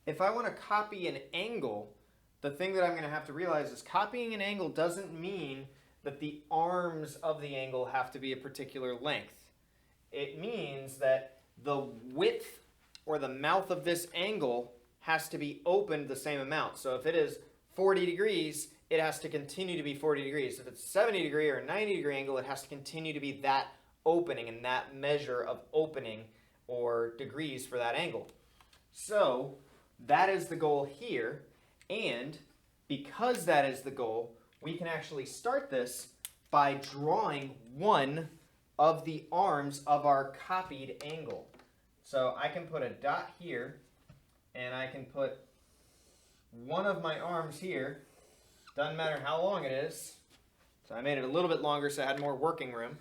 if I want to copy an angle, the thing that I'm going to have to realize is copying an angle doesn't mean that the arms of the angle have to be a particular length. It means that the width or the mouth of this angle has to be opened the same amount. So if it is 40 degrees, it has to continue to be 40 degrees. If it's a 70 degree or a 90 degree angle, it has to continue to be that opening and that measure of opening or degrees for that angle. So that is the goal here, and because that is the goal, we can actually start this by drawing one of the arms of our copied angle. So I can put a dot here, and I can put one of my arms here. Doesn't matter how long it is. So I made it a little bit longer so I had more working room.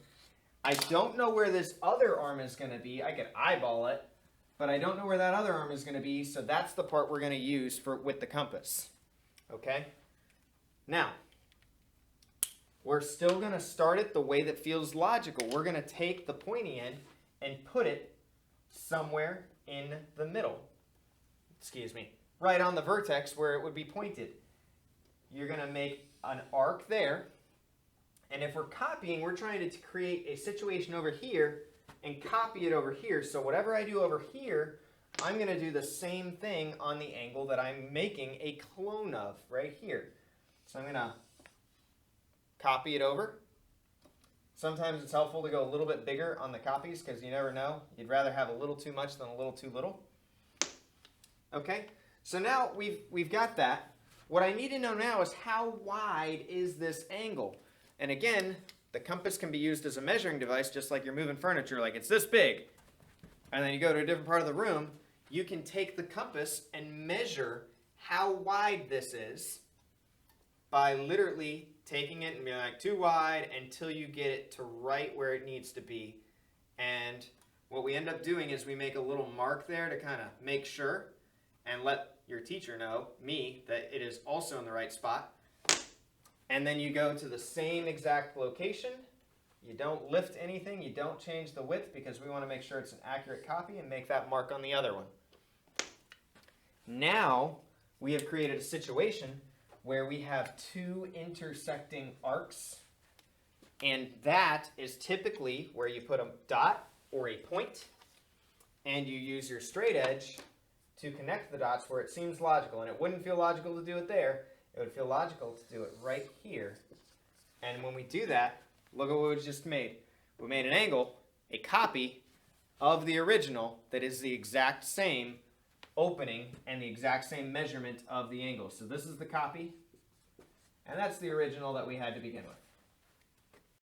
I don't know where this other arm is going to be. I could eyeball it, but I don't know where that other arm is going to be, so that's the part we're going to use with the compass. Okay? Now, we're still going to start it the way that feels logical. We're going to take the pointy end and put it somewhere in the middle. Excuse me. Right on the vertex where it would be pointed. You're going to make an arc there. And if we're copying, we're trying to create a situation over here and copy it over here. So whatever I do over here, I'm going to do the same thing on the angle that I'm making a clone of right here. So I'm going to copy it over. Sometimes it's helpful to go a little bit bigger on the copies because you never know. You'd rather have a little too much than a little too little. Okay, so now we've got that. What I need to know now is how wide is this angle? And again, the compass can be used as a measuring device just like you're moving furniture, like it's this big. And then you go to a different part of the room, you can take the compass and measure how wide this is by literally taking it and being like too wide until you get it to right where it needs to be. And what we end up doing is we make a little mark there to kind of make sure and let your teacher know, me, that it is also in the right spot. And then you go to the same exact location. You don't lift anything. You don't change the width because we want to make sure it's an accurate copy and make that mark on the other one. Now we have created a situation where we have two intersecting arcs. And that is typically where you put a dot or a point and you use your straight edge to connect the dots where it seems logical. And it wouldn't feel logical to do it there. It would feel logical to do it right here. And when we do that, look at what we just made. We made an angle, a copy of the original that is the exact same opening and the exact same measurement of the angle. So this is the copy, and that's the original that we had to begin with.